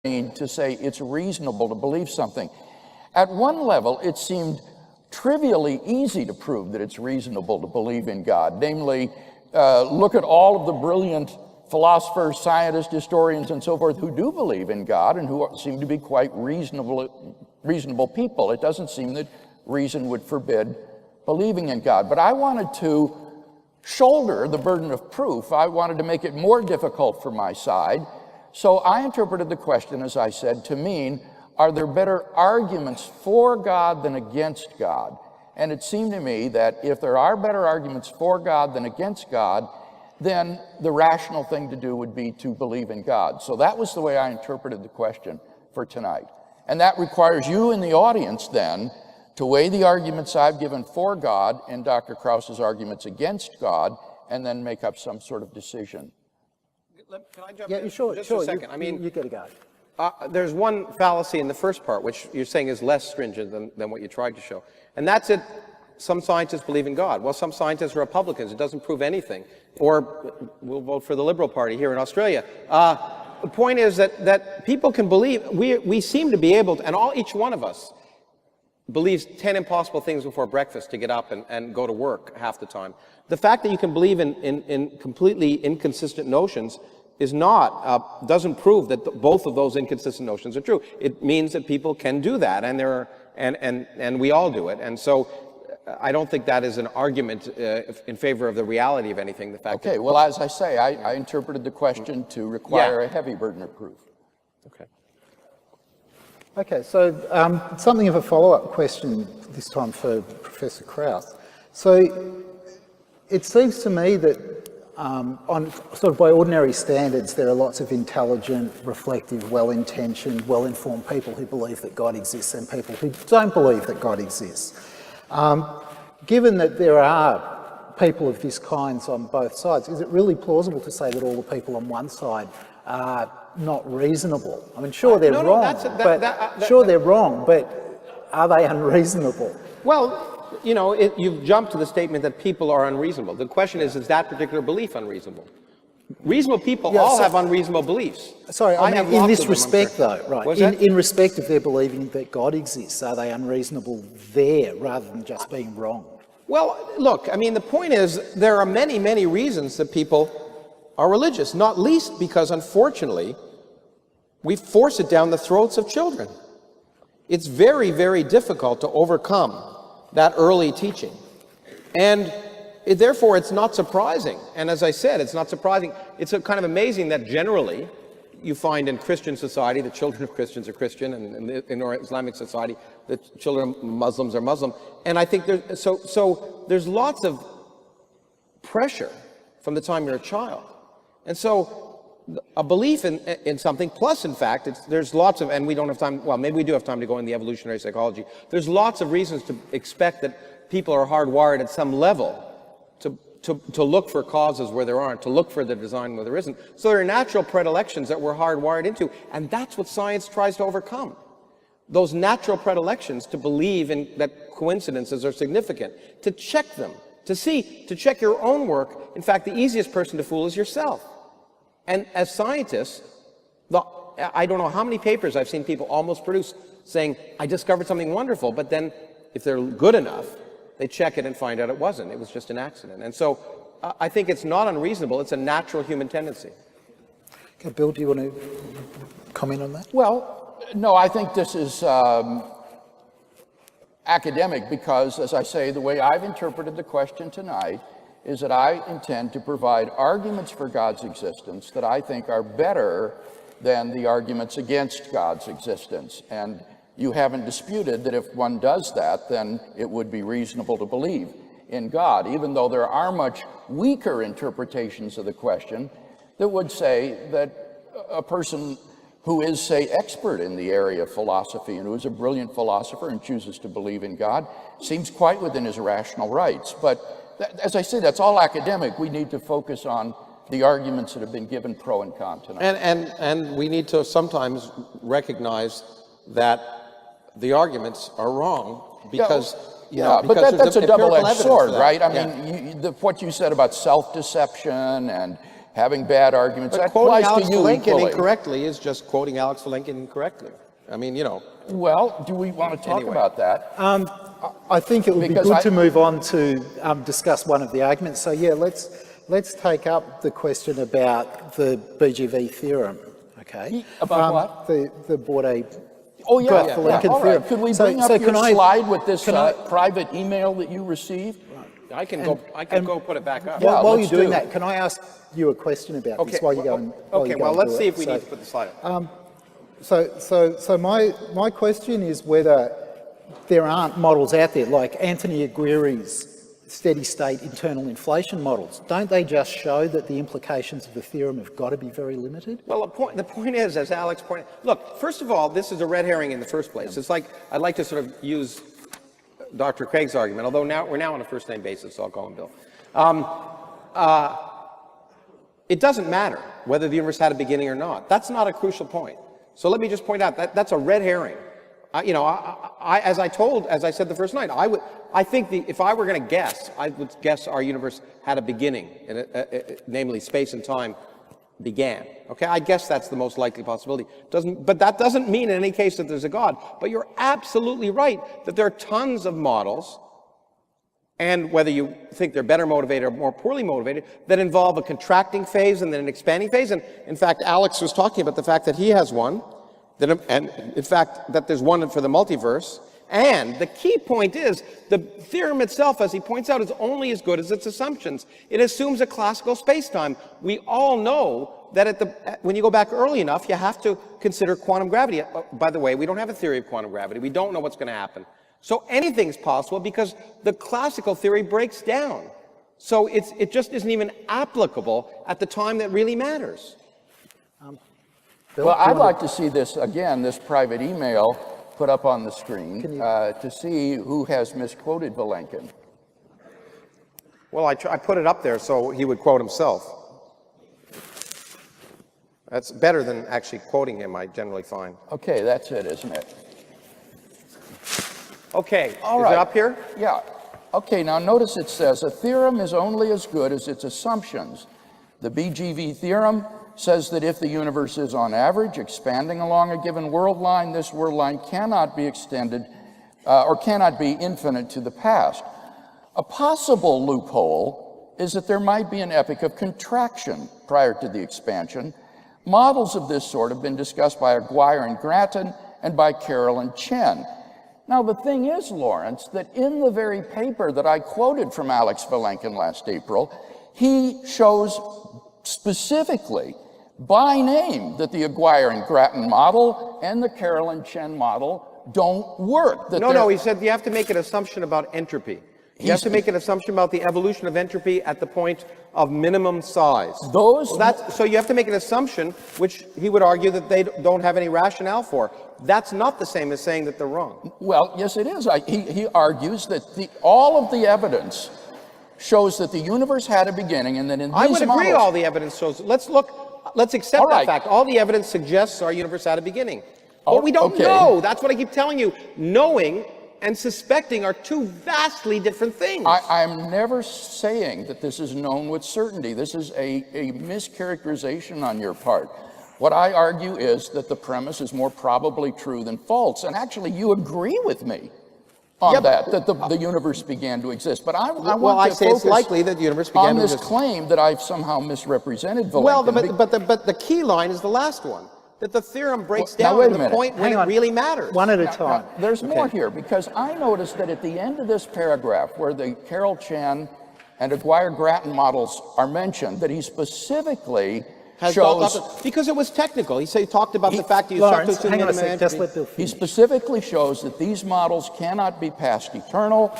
need to say it's reasonable to believe something. At one level, it seemed trivially easy to prove that it's reasonable to believe in God. Namely, look at all of the brilliant philosophers, scientists, historians, and so forth who do believe in God and who seem to be quite reasonable people. It doesn't seem that reason would forbid believing in God. But I wanted to shoulder the burden of proof. I wanted to make it more difficult for my side. So I interpreted the question, as I said, to mean, are there better arguments for God than against God? And it seemed to me that if there are better arguments for God than against God, then the rational thing to do would be to believe in God. So that was the way I interpreted the question for tonight. And that requires you in the audience then to weigh the arguments I've given for God and Dr. Krauss's arguments against God, and then make up some sort of decision. Can I jump Yeah, in? sure, Just sure. a second. You get a go. There's one fallacy in the first part, which you're saying is less stringent than what you tried to show. And that's it. Some scientists believe in God. Well, some scientists are Republicans. It doesn't prove anything. Or we'll vote for the Liberal Party here in Australia. The point is that people can believe. We seem to be able to, and each one of us believes 10 impossible things before breakfast to get up and go to work half the time. The fact that you can believe in completely inconsistent notions is not, doesn't prove that both of those inconsistent notions are true. It means that people can do that, and we all do it. And so I don't think that is an argument in favor of the reality of anything. The fact. Okay, well, as I say, I interpreted the question to require a heavy burden of proof. Okay. Okay, so something of a follow-up question this time for Professor Krauss. So it seems to me that on sort of by ordinary standards, there are lots of intelligent, reflective, well-intentioned, well-informed people who believe that God exists and people who don't believe that God exists. Given that there are people of this kind on both sides, is it really plausible to say that all the people on one side are not reasonable? I mean, sure, they're wrong, they're wrong, but are they unreasonable? Well, you know, you've jumped to the statement that people are unreasonable. The question is that particular belief unreasonable? Reasonable people all have unreasonable beliefs. Sorry, I mean, in this respect, though, right? In respect of their believing that God exists, are they unreasonable there rather than just being wrong? Well, look, I mean, the point is there are many, many reasons that people are religious, not least because, unfortunately, we force it down the throats of children. It's very, very difficult to overcome that early teaching. And therefore, it's not surprising. And as I said, it's not surprising. It's kind of amazing that generally you find in Christian society, the children of Christians are Christian, and in our Islamic society, the children of Muslims are Muslim. And I think there's lots of pressure from the time you're a child. And so a belief in something, plus in fact, there's lots of, and we don't have time, well, maybe we do have time to go into evolutionary psychology. There's lots of reasons to expect that people are hardwired at some level to look for causes where there aren't, to look for the design where there isn't. So there are natural predilections that we're hardwired into, and that's what science tries to overcome. Those natural predilections to believe in that coincidences are significant, to check them, to check your own work. In fact, the easiest person to fool is yourself. And as scientists, I don't know how many papers I've seen people almost produce saying, I discovered something wonderful, but then if they're good enough, they check it and find out it wasn't. It was just an accident. And so I think it's not unreasonable. It's a natural human tendency. Okay, Bill, do you want to comment on that? Well, no, I think this is academic because, as I say, the way I've interpreted the question tonight is that I intend to provide arguments for God's existence that I think are better than the arguments against God's existence. And you haven't disputed that if one does that, then it would be reasonable to believe in God, even though there are much weaker interpretations of the question that would say that a person who is, say, expert in the area of philosophy and who is a brilliant philosopher and chooses to believe in God seems quite within his rational rights. But as I say, that's all academic. We need to focus on the arguments that have been given pro and con tonight. And we need to sometimes recognize that the arguments are wrong because, but that's a double-edged sword, right? I mean, what you said about self-deception and having bad arguments. But That quoting applies Alex to you Valenkin equally. incorrectly is just quoting Alex Valenkin incorrectly. I mean, you know. Well, do we want to talk Anyway. about that? I think it would be Because good to move on to discuss one of the arguments. So yeah, let's take up the question about the BGV theorem. Okay. About what? The Bordet. Oh, yeah. Valenkin All theorem. right. Could we So- bring up so your can I- slide with this can I- private email that you received? I can go put it back up. Yeah, While you're let's doing do. that, can I ask you a question about this while you go and Okay, well, let's see if we do need it? to put the slide up. So my question is whether there aren't models out there like Anthony Aguirre's steady state internal inflation models. Don't they just show that the implications of the theorem have got to be very limited? Well, the point is, as Alex pointed, look, first of all, this is a red herring in the first place. It's like, I'd like to sort of use Dr. Craig's argument, although we're now on a first name basis, so I'll call him Bill. It doesn't matter whether the universe had a beginning or not. That's not a crucial point. So let me just point out that that's a red herring. As I said the first night, I think if I were going to guess, I would guess our universe had a beginning, namely space and time began. Okay, I guess that's the most likely possibility. But that doesn't mean in any case that there's a God. But you're absolutely right that there are tons of models, and whether you think they're better motivated or more poorly motivated, that involve a contracting phase and then an expanding phase. And in fact, Alex was talking about the fact that he has one. And in fact, that there's one for the multiverse. And the key point is, the theorem itself, as he points out, is only as good as its assumptions. It assumes a classical space-time. We all know that when you go back early enough, you have to consider quantum gravity. By the way, we don't have a theory of quantum gravity. We don't know what's going to happen. So anything's possible because the classical theory breaks down. So it just isn't even applicable at the time that really matters. Well, I'd like to see this, again, this private email put up on the screen to see who has misquoted Valenkin. Well, I put it up there so he would quote himself. That's better than actually quoting him, I generally find. Okay, that's it, isn't it? Okay, All is right. it up here? Yeah. Okay, now notice it says, a theorem is only as good as its assumptions. The BGV theorem says that if the universe is on average expanding along a given world line, this world line cannot be extended or cannot be infinite to the past. A possible loophole is that there might be an epoch of contraction prior to the expansion. Models of this sort have been discussed by Aguirre and Grattan and by Carroll and Chen. Now, the thing is, Lawrence, that in the very paper that I quoted from Alex Valenkin last April, he shows specifically by name that the Aguirre and Grattan model and the Carroll and Chen model don't work. No, he said you have to make an assumption about entropy. You have to make an assumption about the evolution of entropy at the point of minimum size. So you have to make an assumption, which he would argue that they don't have any rationale for. That's not the same as saying that they're wrong. Well, yes, it is. He argues that all of the evidence shows that the universe had a beginning, and that in these I would agree models, all the evidence shows. Let's accept All that right. fact. All the evidence suggests our universe had a beginning. But we don't okay. know. That's what I keep telling you. Knowing and suspecting are two vastly different things. I'm never saying that this is known with certainty. This is a mischaracterization on your part. What I argue is that the premise is more probably true than false. And actually, you agree with me on that the universe began to exist. But I want to say it's focus likely that the universe began on to this exist. claim that I've somehow misrepresented Valenkin. Well, but the key line is the last one, that the theorem breaks Now, down wait to a the minute. point when it really matters. One at a time. Now, there's more here, because I noticed that at the end of this paragraph, where the Carroll Chen and Aguirre Grattan models are mentioned, that he specifically shows... Because it was technical. He talked about the fact that you Lawrence, substitute hang on a minimum sec, just entropy. let Bill He finish. specifically shows that these models cannot be past eternal,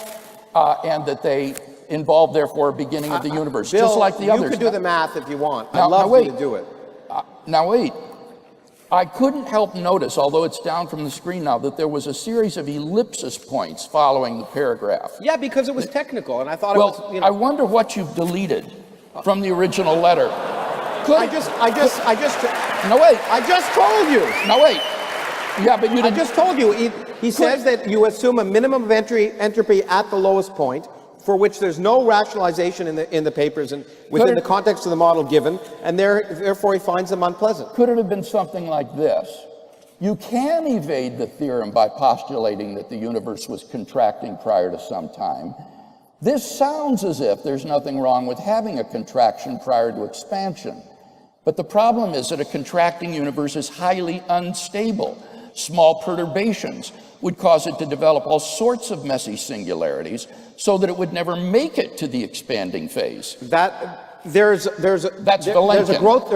and that they involve, therefore, a beginning of the universe, Bill, just like the others. you could do the math if you want. Now- I'd love now wait. you to do it. Now wait, I couldn't help notice, although it's down from the screen now, that there was a series of ellipsis points following the paragraph. Yeah, because it was technical, and I thought Well, it was, I wonder what you've deleted from the original letter. I just No, wait. I just told you. No, wait. Yeah, but you I didn't. just told you. He says that you assume a minimum of entropy at the lowest point for which there's no rationalization in the papers and within the context of the model given, and therefore he finds them unpleasant. Could it have been something like this? You can evade the theorem by postulating that the universe was contracting prior to some time. This sounds as if there's nothing wrong with having a contraction prior to expansion. But the problem is that a contracting universe is highly unstable. Small perturbations would cause it to develop all sorts of messy singularities so that it would never make it to the expanding phase. There's a growth,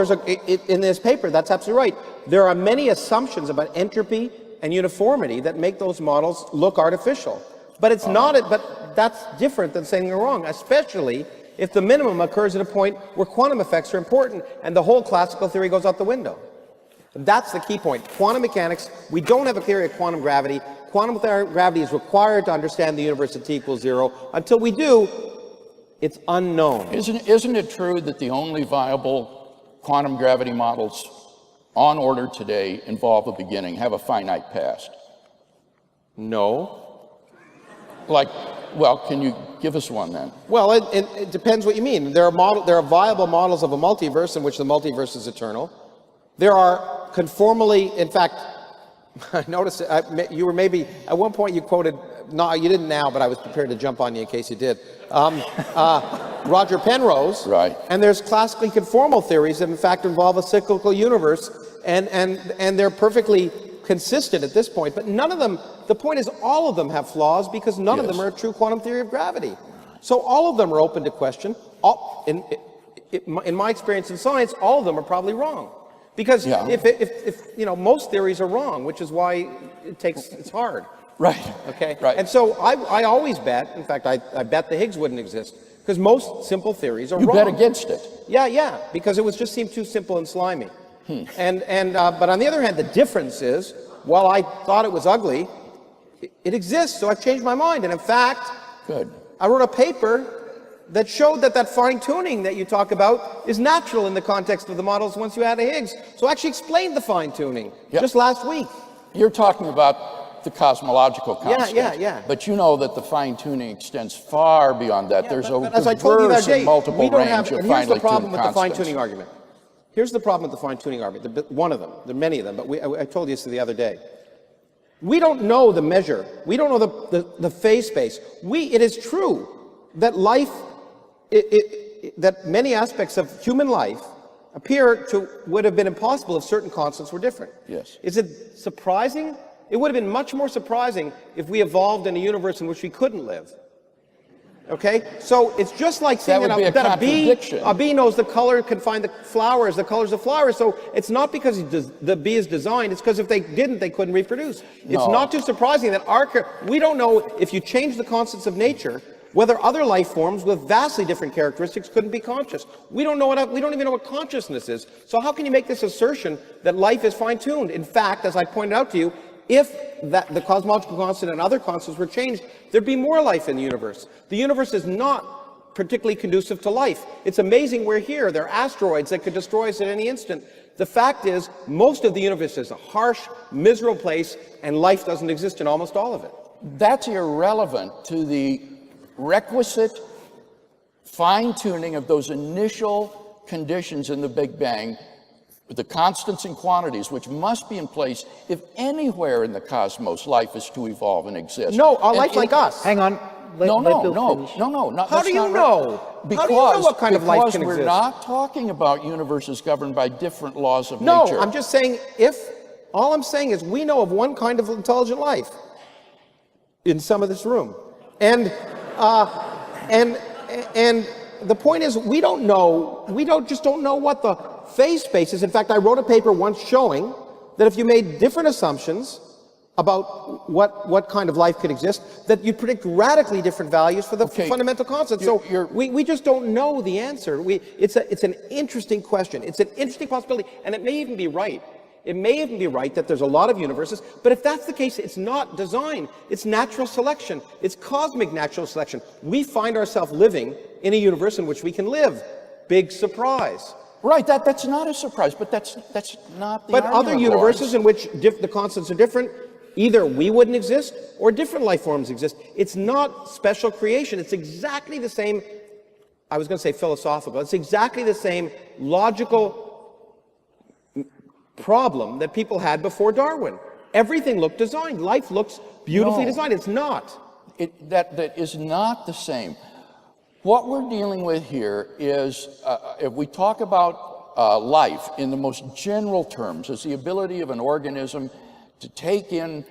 in this paper, that's absolutely right. There are many assumptions about entropy and uniformity that make those models look artificial. But it's but that's different than saying they're wrong, especially if the minimum occurs at a point where quantum effects are important and the whole classical theory goes out the window. That's the key point. Quantum mechanics, we don't have a theory of quantum gravity. Quantum gravity is required to understand the universe at t equals 0. Until we do, it's unknown. Isn't it true that the only viable quantum gravity models on order today involve a beginning, have a finite past? No. Well, can you give us one then? Well, it depends what you mean. There are viable models of a multiverse in which the multiverse is eternal. There are conformally, in fact, I noticed you were maybe, at one point you quoted, no, you didn't now, but I was prepared to jump on you in case you did. Roger Penrose. Right. And there's classically conformal theories that in fact involve a cyclical universe, and they're perfectly consistent at this point, but none of them, the point is all of them have flaws because none of them are a true quantum theory of gravity. So all of them are open to question. In my experience in science, all of them are probably wrong. Because if most theories are wrong, which is why it's hard. Right. Okay. Right. And so I always bet, in fact, I bet the Higgs wouldn't exist, because most simple theories are wrong. You bet against it. Yeah, because it just seemed too simple and slimy. But on the other hand, the difference is, while I thought it was ugly, it exists, so I've changed my mind. And in fact, I wrote a paper that showed that fine-tuning that you talk about is natural in the context of the models once you add a Higgs. So I actually explained the fine-tuning just last week. You're talking about the cosmological constant. Yeah. But you know that the fine-tuning extends far beyond that. There's a as I told you that day, multiple range of finely tuned constants. Here's the problem with the fine-tuning argument. Here's the problem with the fine-tuning argument. One of them. There are many of them, but I told you this the other day. We don't know the measure. We don't know the phase space. It is true that life, that many aspects of human life would have been impossible if certain constants were different. Yes. Is it surprising? It would have been much more surprising if we evolved in a universe in which we couldn't live. Okay? So it's just like saying that a bee knows the color, can find the flowers, the colors of flowers. So it's not because the bee is designed, it's because if they didn't, they couldn't reproduce. It's not too surprising that we don't know if you change the constants of nature, whether other life forms with vastly different characteristics couldn't be conscious. We don't even know what consciousness is. So how can you make this assertion that life is fine-tuned? In fact, as I pointed out to you, if the cosmological constant and other constants were changed, there'd be more life in the universe. The universe is not particularly conducive to life. It's amazing we're here. There are asteroids that could destroy us at any instant. The fact is, most of the universe is a harsh, miserable place, and life doesn't exist in almost all of it. That's irrelevant to the requisite fine-tuning of those initial conditions in the Big Bang, with the constants and quantities which must be in place if anywhere in the cosmos life is to evolve and exist. No, life like us. Hang on. No. How do you know? Because, how do you know what kind of life can exist? Because we're not talking about universes governed by different laws of nature. No, I'm just saying all I'm saying is we know of one kind of intelligent life in some of this room. And the point is we don't know what the phase space is. In fact, I wrote a paper once showing that if you made different assumptions about what kind of life could exist, that you'd predict radically different values for the fundamental constants. So we just don't know the answer. It's an interesting question. It's an interesting possibility, and it may even be right. It may even be right that there's a lot of universes, but if that's the case, it's not design. It's natural selection. It's cosmic natural selection. We find ourselves living in a universe in which we can live. Big surprise. Right, that's not a surprise, but that's not the But argument, other universes Lawrence. in which the constants are different, either we wouldn't exist or different life forms exist. It's not special creation. It's exactly the same, I was going to say philosophical, it's exactly the same logical problem that people had before Darwin. Everything looked designed. Life looks beautifully designed. It's not. That is not the same. What we're dealing with here is, if we talk about life in the most general terms, is the ability of an organism to take in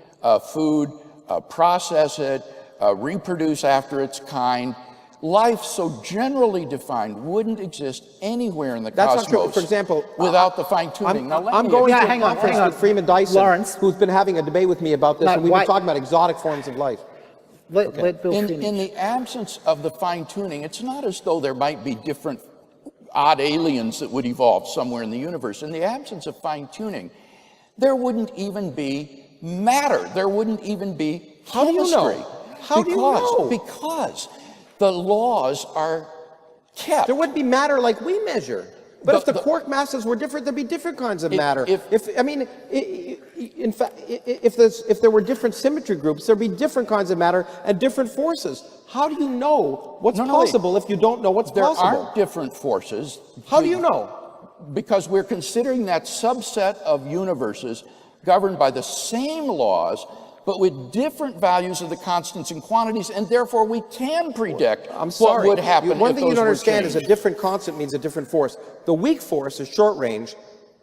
food, process it, reproduce after its kind. Life so generally defined wouldn't exist anywhere in the That's cosmos. not true. For example, without the fine-tuning. I'm going to a hang on, conference hang on. with Freeman Dyson, Lawrence. who's been having a debate with me about this, No, and we've been wait. talking about exotic forms of life. Let Bill finish. In the absence of the fine-tuning, it's not as though there might be different odd aliens that would evolve somewhere in the universe. In the absence of fine-tuning, there wouldn't even be matter. There wouldn't even be chemistry. How do you know? How do you know? Because the laws are kept. There wouldn't be matter like we measure. But if the quark masses were different, there'd be different kinds of matter. In fact, if there were different symmetry groups, there'd be different kinds of matter and different forces. How do you know what's possible if you don't know what's possible? There aren't different forces. How do you know? Because we're considering that subset of universes governed by the same laws, but with different values of the constants and quantities, and therefore we can predict what would happen. One thing you if don't those were understand is a changed. different constant means a different force. The weak force is short range,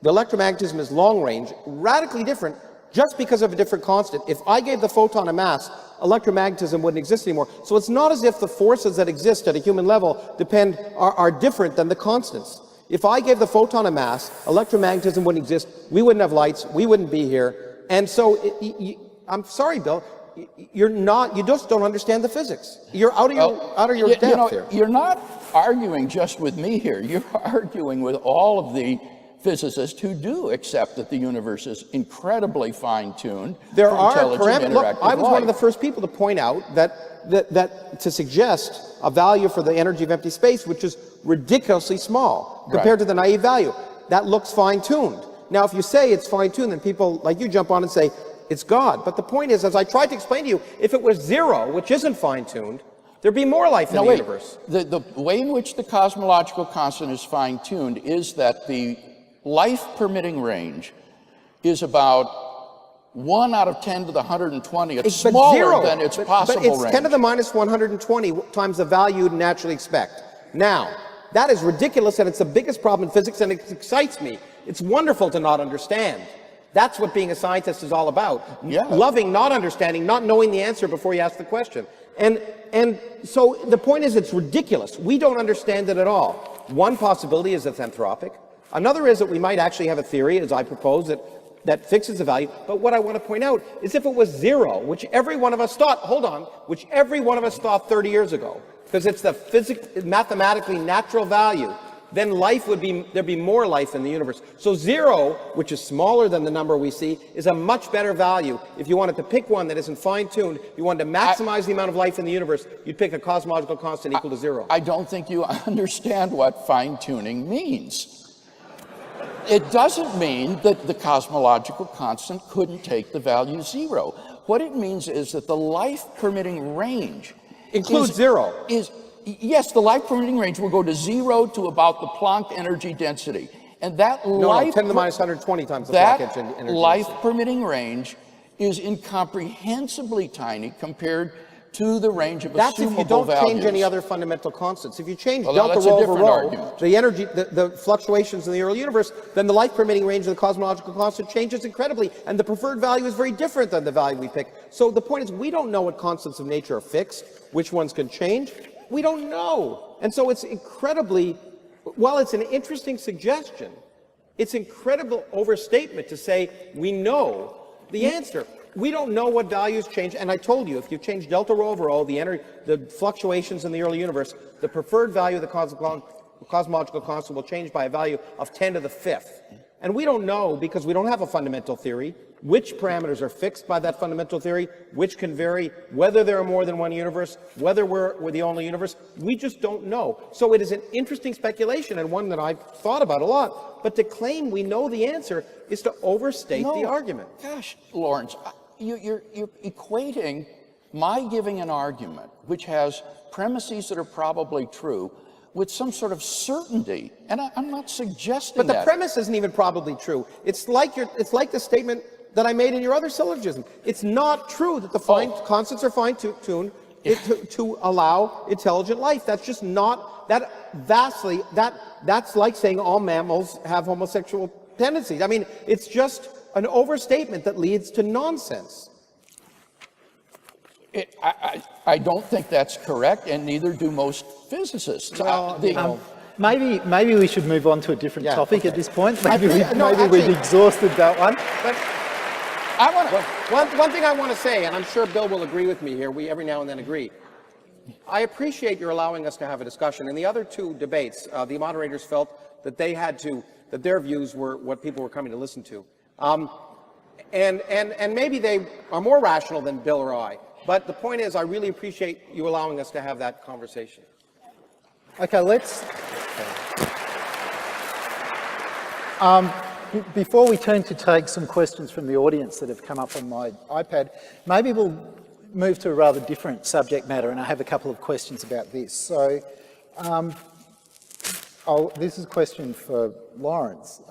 the electromagnetism is long range, radically different just because of a different constant. If I gave the photon a mass, electromagnetism wouldn't exist anymore. So it's not as if the forces that exist at a human level are different than the constants. If I gave the photon a mass, electromagnetism wouldn't exist, we wouldn't have lights, we wouldn't be here. And so I'm sorry, Bill, you just don't understand the physics. You're out of your depth here. You're not arguing just with me here. You're arguing with all of the physicists who do accept that the universe is incredibly fine-tuned. There for are intelligent parameters. Look, interactive I was one of the life. first people to point out that to suggest a value for the energy of empty space, which is ridiculously small compared to the naive value, that looks fine-tuned. Now, if you say it's fine-tuned, then people like you jump on and say, it's God. But the point is, as I tried to explain to you, if it was zero, which isn't fine-tuned, there'd be more life in the universe. The way in which the cosmological constant is fine-tuned is that the life-permitting range is about 1 out of 10 to the 120. It's smaller than its possible range. But it's range. 10 to the minus 120 times the value you'd naturally expect. Now, that is ridiculous, and it's the biggest problem in physics, and it excites me. It's wonderful to not understand. That's what being a scientist is all about. Yeah. Loving not understanding, not knowing the answer before you ask the question. And so the point is, it's ridiculous. We don't understand it at all. One possibility is it's anthropic. Another is that we might actually have a theory, as I propose, that fixes the value. But what I want to point out is if it was zero, which every one of us thought, which every one of us thought 30 years ago, because it's the mathematically natural value, then there'd be more life in the universe. So zero, which is smaller than the number we see, is a much better value. If you wanted to pick one that isn't fine-tuned, you wanted to maximize the amount of life in the universe, you'd pick a cosmological constant equal to zero. I don't think you understand what fine-tuning means. It doesn't mean that the cosmological constant couldn't take the value zero. What it means is that the life-permitting range includes zero. Yes, the life-permitting range will go to 0 to about the Planck energy density. And that 10 to the minus 120 times the Planck energy density. That life-permitting range is incomprehensibly tiny compared to the range of assumable values. That's if you don't change any other fundamental constants. If you change delta that's a rho over different rho, argument. the energy, the fluctuations in the early universe, then the life-permitting range of the cosmological constant changes incredibly, and the preferred value is very different than the value we pick. So the point is, we don't know what constants of nature are fixed, which ones can change. We don't know. And so it's incredibly, while it's an interesting suggestion, it's incredible overstatement to say we know the answer. We don't know what values change. And I told you, if you change delta rho over rho, the fluctuations in the early universe, the preferred value of the cosmological constant will change by a value of 10 to the 5th. And we don't know, because we don't have a fundamental theory, which parameters are fixed by that fundamental theory, which can vary, whether there are more than one universe, whether we're the only universe. We just don't know. So it is an interesting speculation, and one that I've thought about a lot. But to claim we know the answer is to overstate the argument. Gosh, Lawrence, you're equating my giving an argument which has premises that are probably true with some sort of certainty, and I'm not suggesting But the that. premise isn't even probably true. It's like the statement that I made in your other syllogism. It's not true that the constants are fine-tuned to allow intelligent life. That's just not that's like saying all mammals have homosexual tendencies. I mean, it's just an overstatement that leads to nonsense. I don't think that's correct, and neither do most physicists. Well, Maybe we should move on to a different topic at this point. Maybe actually, we've exhausted that one. But I want one thing I want to say, and I'm sure Bill will agree with me here, we every now and then agree. I appreciate your allowing us to have a discussion. In the other two debates, the moderators felt that that their views were what people were coming to listen to. And maybe they are more rational than Bill or I. But the point is, I really appreciate you allowing us to have that conversation. Okay, before we turn to take some questions from the audience that have come up on my iPad, maybe we'll move to a rather different subject matter, and I have a couple of questions about this. So, this is a question for Lawrence.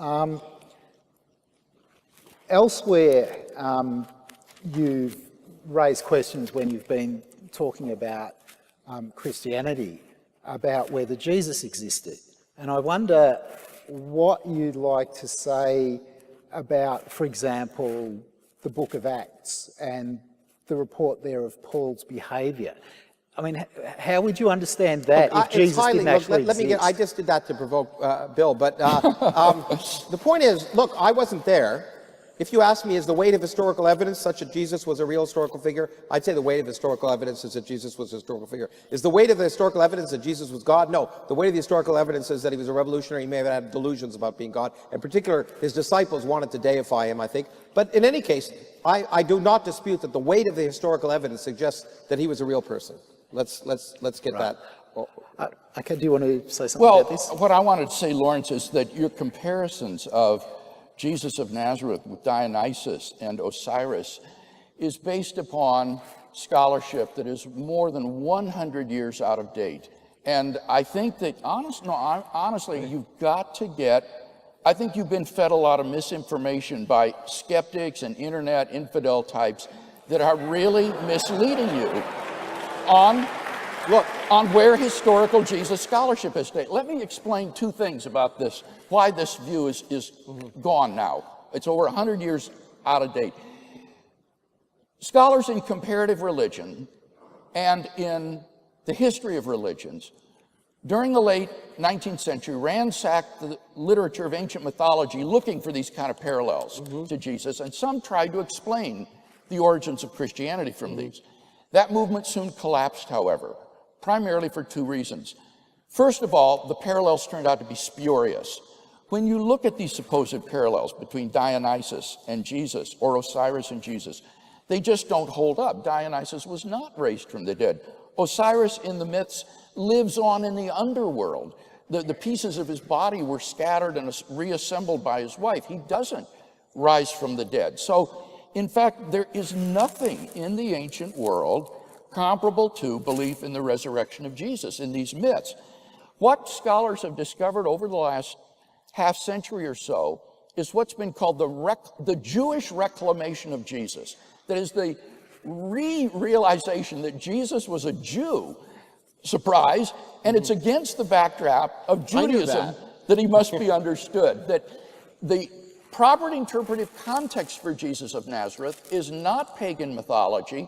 Elsewhere, you've raised questions when you've been talking about Christianity, about whether Jesus existed. And I wonder what you'd like to say about, for example, the book of Acts and the report there of Paul's behaviour. I mean, how would you understand that if Jesus didn't actually exist? I just did that to provoke Bill, but the point is, look, I wasn't there. If you ask me, is the weight of historical evidence such that Jesus was a real historical figure? I'd say the weight of historical evidence is that Jesus was a historical figure. Is the weight of the historical evidence that Jesus was God? No. The weight of the historical evidence is that he was a revolutionary. He may have had delusions about being God. In particular, his disciples wanted to deify him, I think. But in any case, I do not dispute that the weight of the historical evidence suggests that he was a real person. Let's get that. Okay, do you want to say something about this? Well, what I wanted to say, Lawrence, is that your comparisons of Jesus of Nazareth with Dionysus and Osiris is based upon scholarship that is more than 100 years out of date. And I think that, honestly, you've got to I think you've been fed a lot of misinformation by skeptics and internet infidel types that are really misleading you on where historical Jesus scholarship is today. Let me explain two things about this, why this view is gone now. It's over 100 years out of date. Scholars in comparative religion and in the history of religions during the late 19th century ransacked the literature of ancient mythology looking for these kind of parallels to Jesus, and some tried to explain the origins of Christianity from these. That movement soon collapsed, however, primarily for two reasons. First of all, the parallels turned out to be spurious. When you look at these supposed parallels between Dionysus and Jesus, or Osiris and Jesus, they just don't hold up. Dionysus was not raised from the dead. Osiris in the myths lives on in the underworld. The pieces of his body were scattered and reassembled by his wife. He doesn't rise from the dead. So, in fact, there is nothing in the ancient world comparable to belief in the resurrection of Jesus in these myths. What scholars have discovered over the last half century or so is what's been called the Jewish reclamation of Jesus. That is the realization that Jesus was a Jew, surprise, and it's against the backdrop of Judaism that he must be understood. That the proper interpretive context for Jesus of Nazareth is not pagan mythology,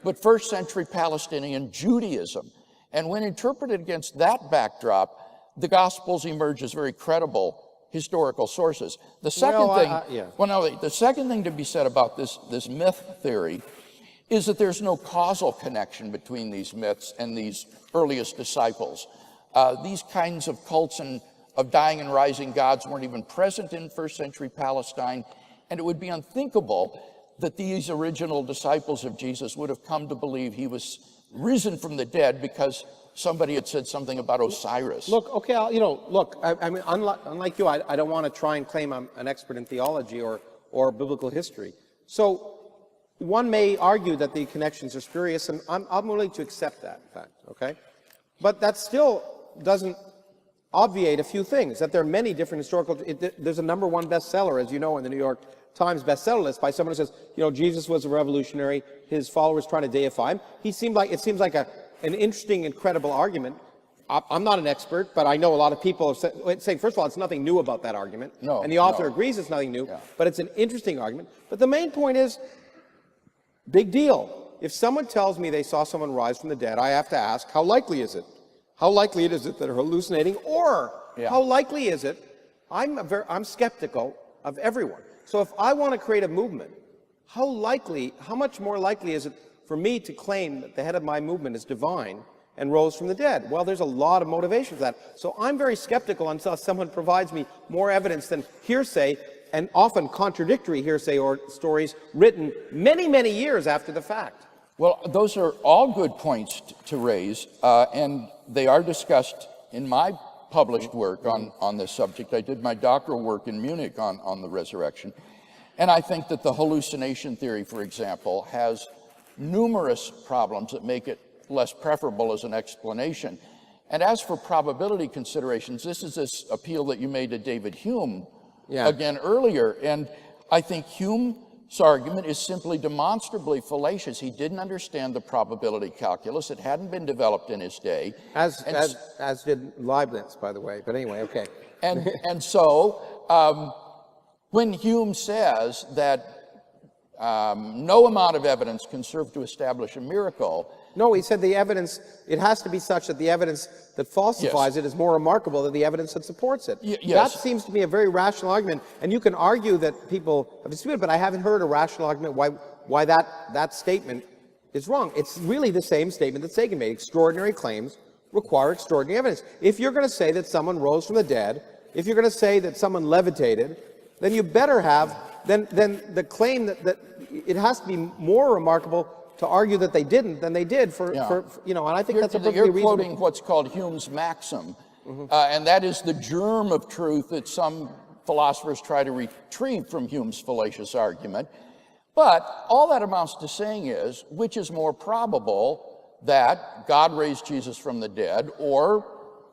but first century Palestinian Judaism. And when interpreted against that backdrop, the Gospels emerge as very credible historical sources. The second the second thing to be said about this myth theory is that there's no causal connection between these myths and these earliest disciples. These kinds of cults of dying and rising gods weren't even present in first century Palestine, and it would be unthinkable that these original disciples of Jesus would have come to believe he was risen from the dead because somebody had said something about Osiris. Look, okay, I mean, unlike you, I don't want to try and claim I'm an expert in theology or biblical history. So one may argue that the connections are spurious, and I'm willing to accept that fact, okay? But that still doesn't obviate a few things, that there are many different historical... there's a #1 bestseller, as you know, in the New York Times bestseller list by someone who says, you know, Jesus was a revolutionary, his followers trying to deify him. It seems like an interesting and credible argument. I'm not an expert, but I know a lot of people are saying, first of all, it's nothing new about that argument. No, and the author agrees it's nothing new, but it's an interesting argument. But the main point is, big deal. If someone tells me they saw someone rise from the dead, I have to ask, how likely is it? How likely is it that they're hallucinating? Or how likely is it? I'm skeptical of everyone. So if I want to create a movement, how much more likely is it for me to claim that the head of my movement is divine and rose from the dead? Well, there's a lot of motivation for that. So I'm very skeptical until someone provides me more evidence than hearsay, and often contradictory hearsay or stories written many, many years after the fact. Well, those are all good points to raise, and they are discussed in my published work on this subject. I did my doctoral work in Munich on the resurrection. And I think that the hallucination theory, for example, has numerous problems that make it less preferable as an explanation. And as for probability considerations, this is this appeal that you made to David Hume again earlier. And I think Hume's argument is simply demonstrably fallacious. He didn't understand the probability calculus. It hadn't been developed in his day. As did Leibniz, by the way. But anyway, okay. And so when Hume says that no amount of evidence can serve to establish a miracle. No, he said the evidence, it has to be such that the evidence that falsifies it is more remarkable than the evidence that supports it. That seems to be a very rational argument. And you can argue that people have disputed, but I haven't heard a rational argument why that statement is wrong. It's really the same statement that Sagan made. Extraordinary claims require extraordinary evidence. If you're going to say that someone rose from the dead, if you're going to say that someone levitated, then you better have, then the claim that it has to be more remarkable to argue that they didn't than they did for you know, and I think that's a perfectly reasonable... You're quoting what's called Hume's maxim, and that is the germ of truth that some philosophers try to retrieve from Hume's fallacious argument. But all that amounts to saying is, which is more probable, that God raised Jesus from the dead, or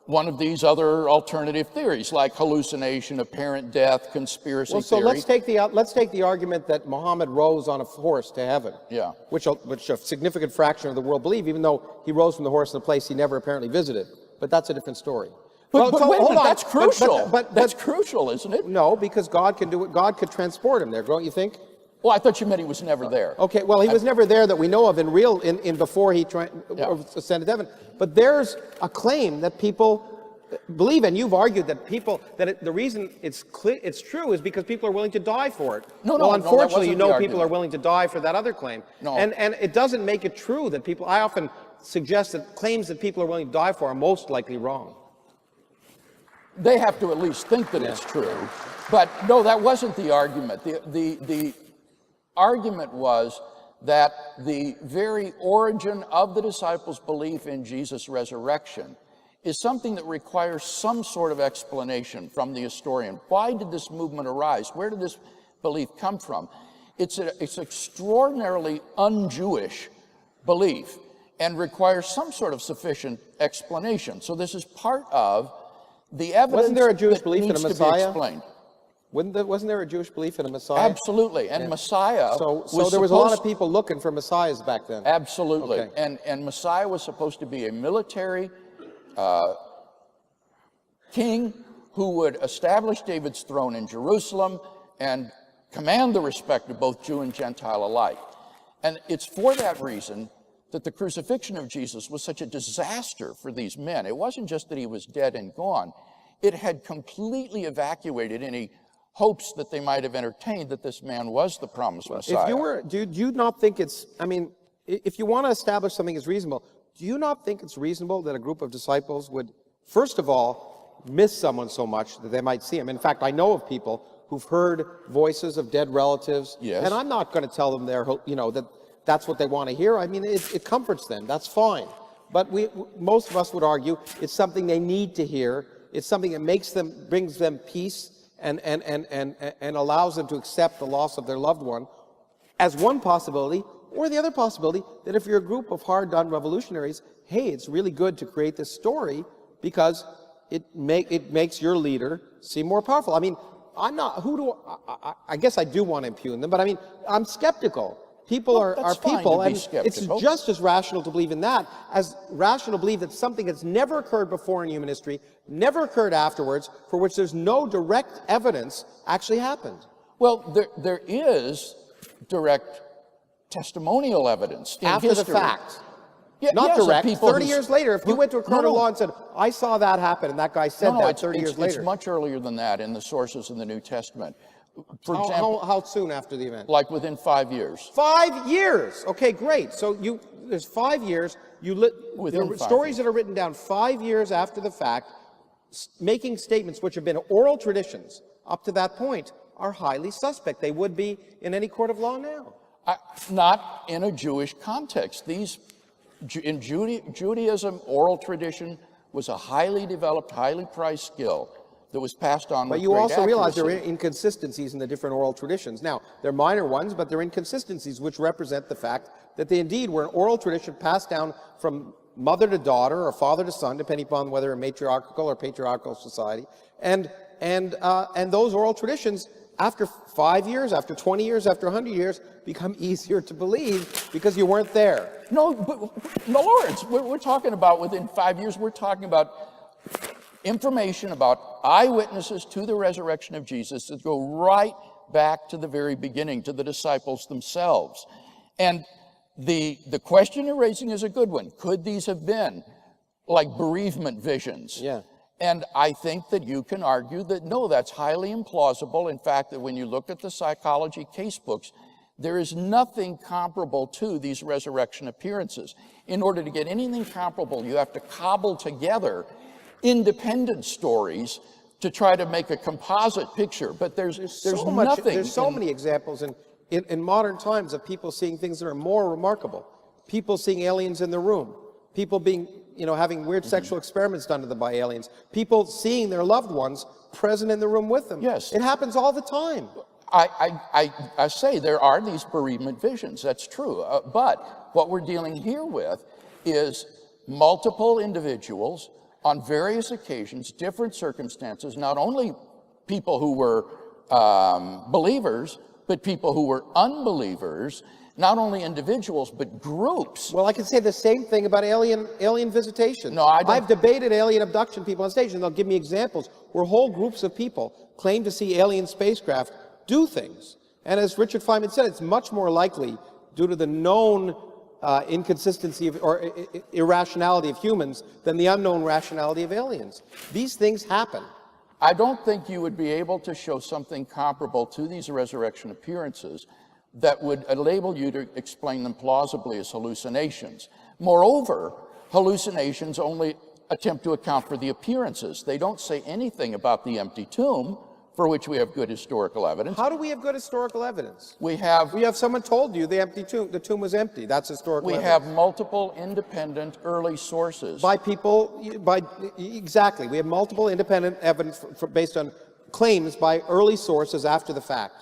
one of these other alternative theories, like hallucination, apparent death, conspiracy theory. So let's take the argument that Muhammad rose on a horse to heaven. Yeah. Which a significant fraction of the world believe, even though he rose from the horse in a place he never apparently visited. But that's a different story. But wait a minute, that's crucial. That's crucial, isn't it? No, because God can do it. God could transport him there, don't you think? Well, I thought you meant he was never there. Okay, well, he was never there that we know of before he ascended to heaven. But there's a claim that people believe, and you've argued that the reason it's true is because people are willing to die for it. Well, unfortunately, people are willing to die for that other claim. And it doesn't make it true that people, I often suggest that claims that people are willing to die for are most likely wrong. They have to at least think that it's true. But no, that wasn't the argument. The argument was that the very origin of the disciples' belief in Jesus' resurrection is something that requires some sort of explanation from the historian. Why did this movement arise? Where did this belief come from? It's extraordinarily un-Jewish belief and requires some sort of sufficient explanation. So this is part of the evidence. Wasn't there a Jewish belief in a Messiah? To be explained. Wasn't there a Jewish belief in a Messiah? Absolutely, and Messiah so there was a lot of people looking for Messiahs back then. Absolutely, and Messiah was supposed to be a military king who would establish David's throne in Jerusalem and command the respect of both Jew and Gentile alike. And it's for that reason that the crucifixion of Jesus was such a disaster for these men. It wasn't just that he was dead and gone. It had completely evacuated any hopes that they might have entertained that this man was the promised Messiah. Do you not think it's, I mean, if you want to establish something as reasonable, do you not think it's reasonable that a group of disciples would, first of all, miss someone so much that they might see him? In fact, I know of people who've heard voices of dead relatives, and I'm not going to tell them that's what they want to hear. I mean, it comforts them. That's fine. But most of us would argue it's something they need to hear. It's something that brings them peace and allows them to accept the loss of their loved one. as one possibility, or the other possibility that if you're a group of hard-done revolutionaries, hey, it's really good to create this story because it makes your leader seem more powerful. I mean, I guess I do want to impugn them, but I mean, I'm skeptical. People are people, and it's just as rational to believe in that as rational to believe that something that's never occurred before in human history, never occurred afterwards, for which there's no direct evidence actually happened. Well, there is direct testimonial evidence in after history. The fact. Yeah, Not yes, direct. 30 years later, if you went to a court of law and said, I saw that happen, and that guy said that 30 years later. It's much earlier than that in the sources in the New Testament. For how, example, how soon after the event? like within 5 years. 5 years! Okay, great. So there's 5 years. There are stories that are written down 5 years after the fact, making statements which have been oral traditions up to that point are highly suspect. They would be in any court of law now. Not in a Jewish context. In Judaism, oral tradition was a highly developed, highly prized skill that was passed on with But you great also realize accuracy. there are inconsistencies in the different oral traditions. Now, they're minor ones, but they're inconsistencies which represent the fact that they indeed were an oral tradition passed down from mother to daughter or father to son, depending upon whether a matriarchal or patriarchal society. And those oral traditions, after 5 years, after 20 years, after 100 years, become easier to believe because you weren't there. No, but no, Lawrence, we're talking about within 5 years, we're talking about information about eyewitnesses to the resurrection of Jesus that go right back to the very beginning, to the disciples themselves. And the question you're raising is a good one. Could these have been like bereavement visions? Yeah. And I think that you can argue that no, that's highly implausible. In fact, that when you look at the psychology case books, there is nothing comparable to these resurrection appearances. In order to get anything comparable, you have to cobble together independent stories to try to make a composite picture. But there's nothing. There's so many examples in modern times of people seeing things that are more remarkable. People seeing aliens in the room. People being, having weird sexual experiments done to them by aliens. People seeing their loved ones present in the room with them. Yes. It happens all the time. I say there are these bereavement visions, that's true. But what we're dealing here with is multiple individuals on various occasions, different circumstances, not only people who were believers, but people who were unbelievers, not only individuals, but groups. Well, I can say the same thing about alien visitation. No, I don't. I've debated alien abduction people on stage, and they'll give me examples where whole groups of people claim to see alien spacecraft do things. And as Richard Feynman said, it's much more likely, due to the known inconsistency or irrationality of humans, than the unknown rationality of aliens. These things happen. I don't think you would be able to show something comparable to these resurrection appearances that would enable you to explain them plausibly as hallucinations. Moreover, hallucinations only attempt to account for the appearances. They don't say anything about the empty tomb, for which we have good historical evidence. How do we have good historical evidence? We have someone told you the tomb was empty. That's historical evidence. We have multiple independent early sources. Exactly. We have multiple independent evidence based on claims by early sources after the fact.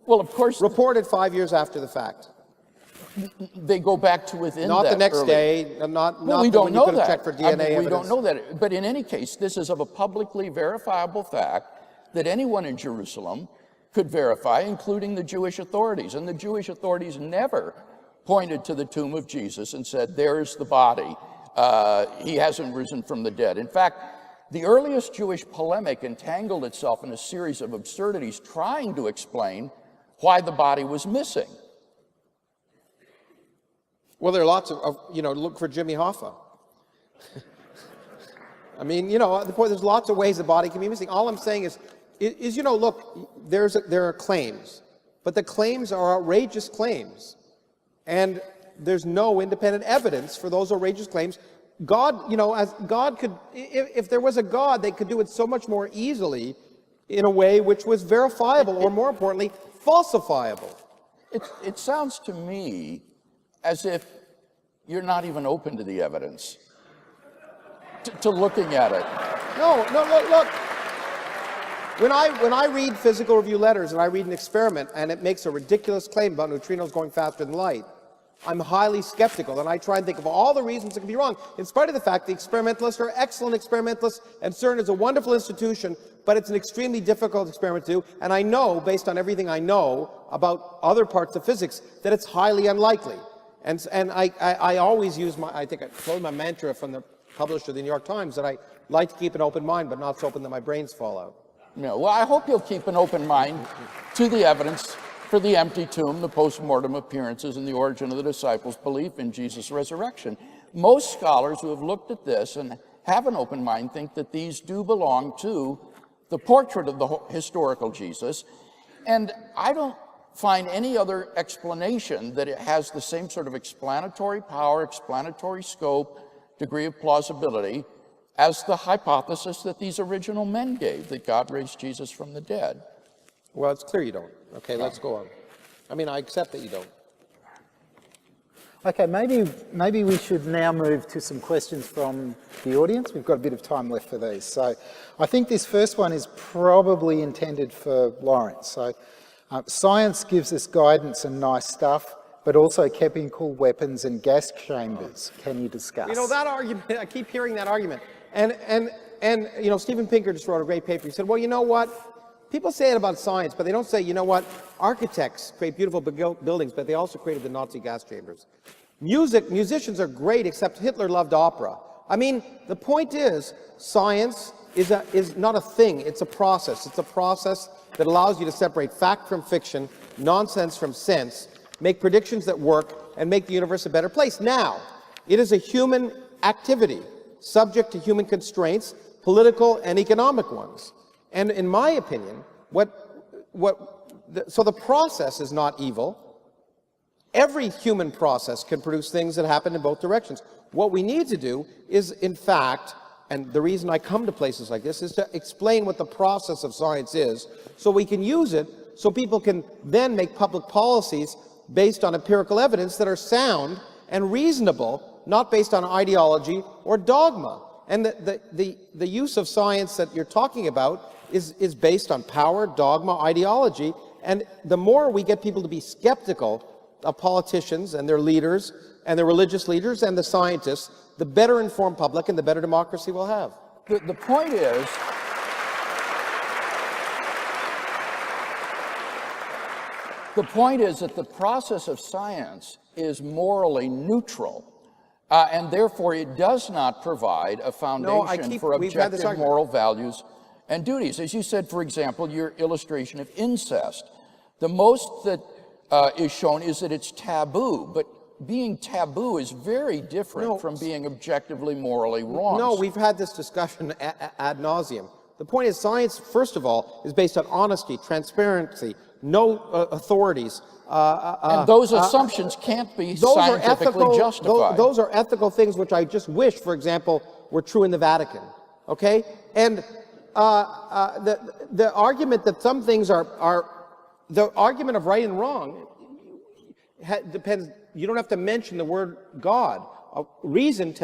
Well, of course. Reported 5 years after the fact. They go back to within not that the next early. day, not we don't when know you could have that. checked for DNA evidence. We don't know that. But in any case, this is of a publicly verifiable fact that anyone in Jerusalem could verify, including the Jewish authorities. And the Jewish authorities never pointed to the tomb of Jesus and said, there's the body. He hasn't risen from the dead. In fact, the earliest Jewish polemic entangled itself in a series of absurdities trying to explain why the body was missing. Well, there are lots of look for Jimmy Hoffa. I mean, at the point, there's lots of ways the body can be missing. All I'm saying is look, there are claims, but the claims are outrageous claims, and there's no independent evidence for those outrageous claims. God, as God could, if there was a God, they could do it so much more easily in a way which was verifiable, or more importantly, falsifiable. It sounds to me as if you're not even open to the evidence, to looking at it. No, look. When I read physical review letters and I read an experiment and it makes a ridiculous claim about neutrinos going faster than light, I'm highly skeptical, and I try and think of all the reasons it can be wrong, in spite of the fact the experimentalists are excellent experimentalists, and CERN is a wonderful institution, but it's an extremely difficult experiment to do, and I know, based on everything I know about other parts of physics, that it's highly unlikely. And I always use I think I told my mantra from the publisher of the New York Times, that I like to keep an open mind, but not so open that my brains fall out. No, well, I hope you'll keep an open mind to the evidence for the empty tomb, the post-mortem appearances, and the origin of the disciples' belief in Jesus' resurrection. Most scholars who have looked at this and have an open mind think that these do belong to the portrait of the historical Jesus, and I don't find any other explanation that it has the same sort of explanatory power, explanatory scope, degree of plausibility as the hypothesis that these original men gave, that God raised Jesus from the dead. Well, it's clear you don't. Okay, let's go on. I mean, I accept that you don't. Okay, maybe we should now move to some questions from the audience. We've got a bit of time left for these. So I think this first one is probably intended for Lawrence. So science gives us guidance and nice stuff, but also chemical weapons and gas chambers. Can you discuss? You know, that argument, I keep hearing that argument. And you know, Steven Pinker just wrote a great paper. He said, well, you know what? People say it about science, but they don't say, you know what? Architects create beautiful buildings, but they also created the Nazi gas chambers. Musicians are great, except Hitler loved opera. I mean, the point is, science is not a thing, it's a process. It's a process that allows you to separate fact from fiction, nonsense from sense, make predictions that work, and make the universe a better place. Now, it is a human activity, subject to human constraints, political and economic ones. And in my opinion, so the process is not evil. Every human process can produce things that happen in both directions. What we need to do is, in fact, and the reason I come to places like this is to explain what the process of science is, so we can use it, so people can then make public policies based on empirical evidence that are sound and reasonable, not based on ideology or dogma. And the use of science that you're talking about is based on power, dogma, ideology, and the more we get people to be skeptical of politicians and their leaders and their religious leaders and the scientists, the better informed public and the better democracy we'll have. The point is, that the process of science is morally neutral, and therefore it does not provide a foundation for objective moral values and duties. As you said, for example, your illustration of incest. The most that is shown is that it's taboo, but being taboo is very different from being objectively morally wrong. No, we've had this discussion ad nauseum. The point is, science, first of all, is based on honesty, transparency, no authorities. And those assumptions can't be scientifically justified. Those are ethical things which I just wish, for example, were true in the Vatican. Okay? And the argument that some things are the argument of right and wrong depends. You don't have to mention the word God. Reason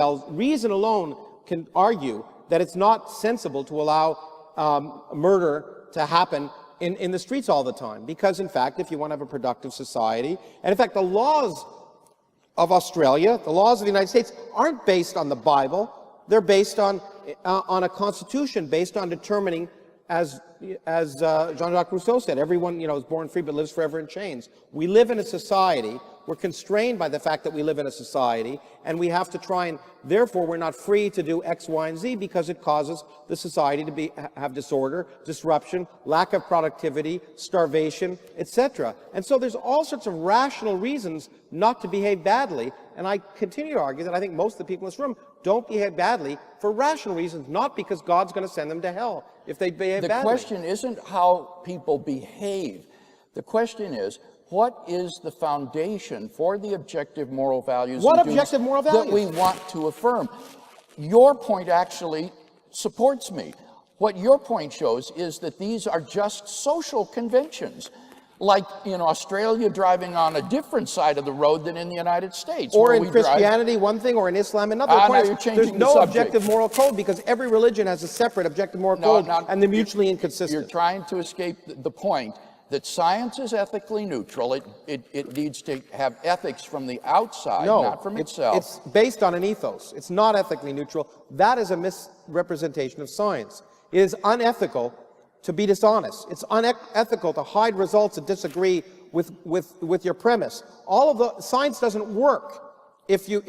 alone can argue that it's not sensible to allow murder to happen in the streets all the time. Because, in fact, if you want to have a productive society, and in fact, the laws of Australia, the laws of the United States, aren't based on the Bible. They're based on a constitution, based on determining, as Jean-Jacques Rousseau said, everyone, is born free but lives forever in chains. We live in a society. We're constrained by the fact that we live in a society, and we have to try and, therefore, we're not free to do X, Y, and Z because it causes the society to have disorder, disruption, lack of productivity, starvation, etc. And so there's all sorts of rational reasons not to behave badly, and I continue to argue that I think most of the people in this room don't behave badly for rational reasons, not because God's going to send them to hell if they behave badly. The question isn't how people behave. The question is, what is the foundation for the objective moral values that we want to affirm? Your point actually supports me. What your point shows is that these are just social conventions. like in Australia driving on a different side of the road than in the United States. Or where in we drive- Christianity, one thing, or in Islam, another. Ah, The point now is, you're changing there's the no subject. objective moral code because every religion has a separate objective moral code, and they're mutually inconsistent. You're trying to escape the point that science is ethically neutral. It needs to have ethics from the outside, not from itself. It's based on an ethos. It's not ethically neutral. That is a misrepresentation of science. It is unethical to be dishonest. It's unethical to hide results that disagree with your premise. All of the science doesn't work if you're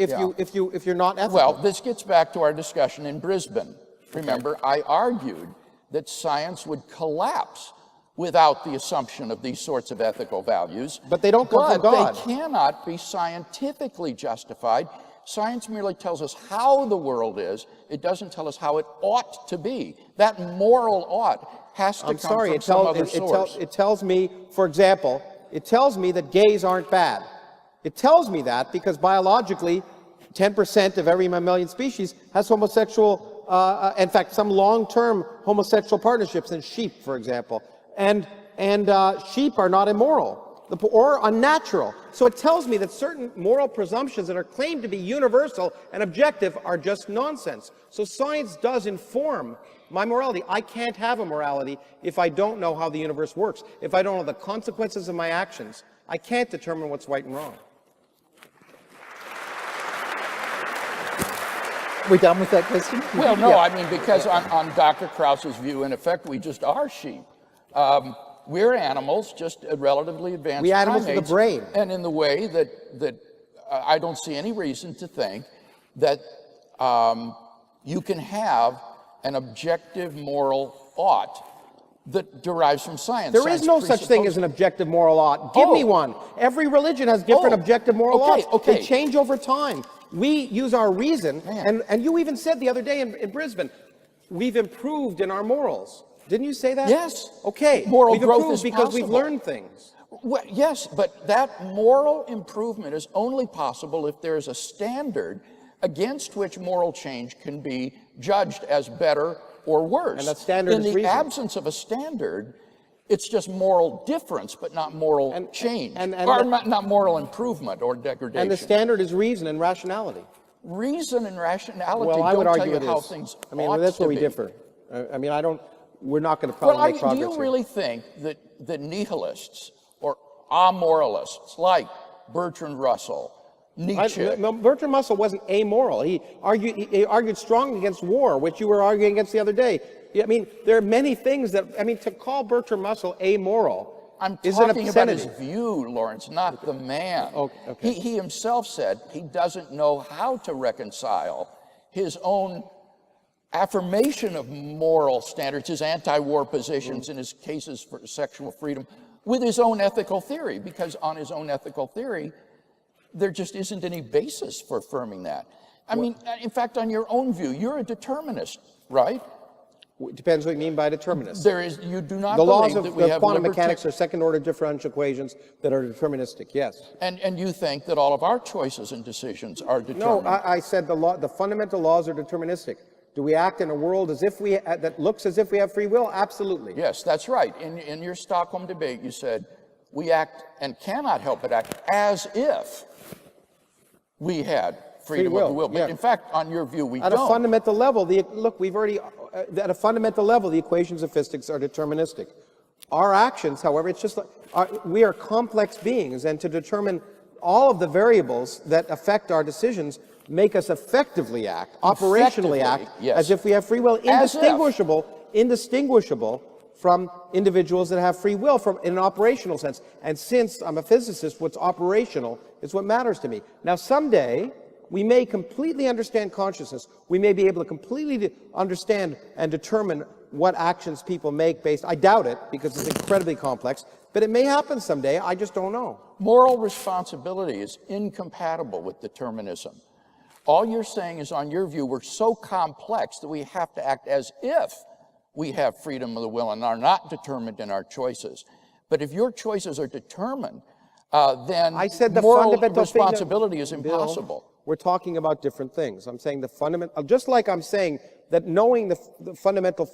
not ethical. Well, this gets back to our discussion in Brisbane. Remember, I argued that science would collapse without the assumption of these sorts of ethical values. But they don't come from God. They cannot be scientifically justified. Science merely tells us how the world is. It doesn't tell us how it ought to be. That moral ought has to come from some other source. It tells me, for example, it tells me that gays aren't bad. It tells me that because biologically, 10% of every mammalian species has homosexual, in fact, some long-term homosexual partnerships in sheep, for example. And sheep are not immoral or unnatural. So it tells me that certain moral presumptions that are claimed to be universal and objective are just nonsense. So science does inform my morality. I can't have a morality if I don't know how the universe works. If I don't know the consequences of my actions, I can't determine what's right and wrong. We done with that question? Well, no, Yeah. I mean, because on Dr. Krauss's view, in effect, we just are sheep. We're animals, just relatively advanced We animals with a primates, brain. and in the way that I don't see any reason to think that you can have an objective moral ought that derives from science. There is no such thing as an objective moral ought. Give me one. Every religion has different objective moral oughts. Okay. They change over time. We use our reason, and you even said the other day in Brisbane, we've improved in our morals. Didn't you say that? Yes. Okay. Moral we've growth improved is because we've possible. learned things. Well, yes, but that moral improvement is only possible if there is a standard against which moral change can be judged as better or worse. And that standard in is the reason. absence of a standard, it's just moral difference, but not moral change, or not moral improvement or degradation. And the standard is reason and rationality. Reason and rationality Well, I don't would tell argue you it how is. things I mean, ought that's where to we be. differ. I mean, we're not going to probably make Do progress you here. really think that nihilists or amoralists like Bertrand Russell, Nietzsche... Bertrand Russell wasn't amoral. He argued strongly against war, which you were arguing against the other day. I mean, there are many things that, I mean, to call Bertrand Russell amoral is an talking about his obscenity. view, Lawrence, not the man. Okay. He himself said he doesn't know how to reconcile his own affirmation of moral standards, his anti-war positions in his cases for sexual freedom, with his own ethical theory, because on his own ethical theory, there just isn't any basis for affirming that. I mean, in fact, on your own view, you're a determinist, right? It depends what you mean by determinist. You do not The laws believe of that we the have quantum mechanics are second-order differential equations that are deterministic, yes. And you think that all of our choices and decisions are No, determined. I said the fundamental laws are deterministic. Do we act in a world as if that looks as if we have free will? Absolutely. Yes, that's right. In your Stockholm debate, you said, we act and cannot help but act as if we had freedom of the will. But yeah. in fact, on your view, we At don't. a fundamental level, at a fundamental level, the equations of physics are deterministic. Our actions, however, it's just like we are complex beings, and to determine all of the variables that affect our decisions make us effectively act, operationally act, yes. as if we have free will, As indistinguishable from individuals that have free will in an operational sense. And since I'm a physicist, what's operational is what matters to me. Now, someday, we may completely understand consciousness. We may be able to completely understand and determine what actions people make based. I doubt it, because it's incredibly complex, but it may happen someday. I just don't know. Moral responsibility is incompatible with determinism. All you're saying is, on your view, we're so complex that we have to act as if we have freedom of the will and are not determined in our choices. But if your choices are determined, then I said the moral fundamental thing that- responsibility is impossible. Bill, we're talking about different things. I'm saying the fundamental, just like I'm saying that knowing the fundamental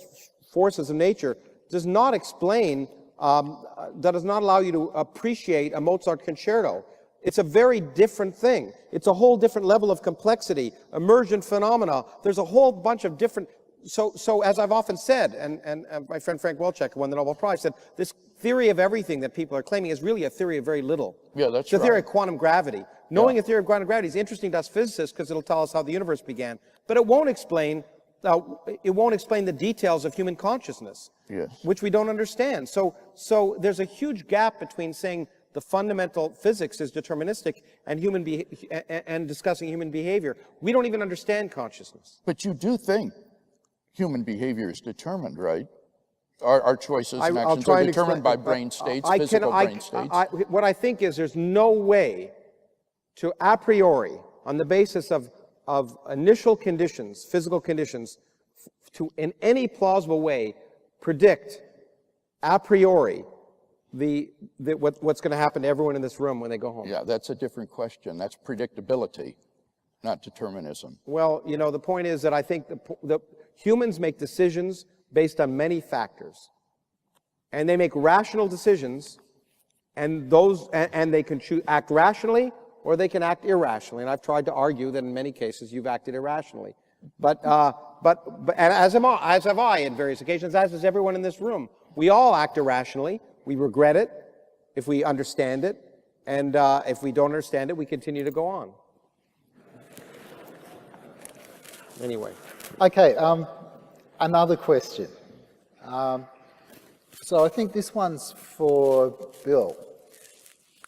forces of nature does not explain that does not allow you to appreciate a Mozart concerto. It's a very different thing. It's a whole different level of complexity, emergent phenomena. There's a whole bunch of different... So as I've often said, and my friend Frank Wilczek, who won the Nobel Prize, said, this theory of everything that people are claiming is really a theory of very little. Yeah, that's It's a right. theory of quantum gravity. Knowing a theory of quantum gravity is interesting to us physicists because it'll tell us how the universe began, but it won't explain the details of human consciousness, Yes. which we don't understand. So there's a huge gap between saying the fundamental physics is deterministic and and discussing human behavior. We don't even understand consciousness. But you do think human behavior is determined, right? Our choices and actions are determined by brain states, physical brain states. What I think is there's no way to a priori, on the basis of initial conditions, physical conditions, to in any plausible way predict a priori what's going to happen to everyone in this room when they go home. Yeah, that's a different question. That's predictability, not determinism. Well, you know, the point is that I think the humans make decisions based on many factors, and they make rational decisions, and they can act rationally or they can act irrationally. And I've tried to argue that in many cases you've acted irrationally, but and as have I in various occasions, as is everyone in this room. We all act irrationally. We regret it if we understand it, and if we don't understand it, we continue to go on. Anyway. Okay, another question. So I think this one's for Bill.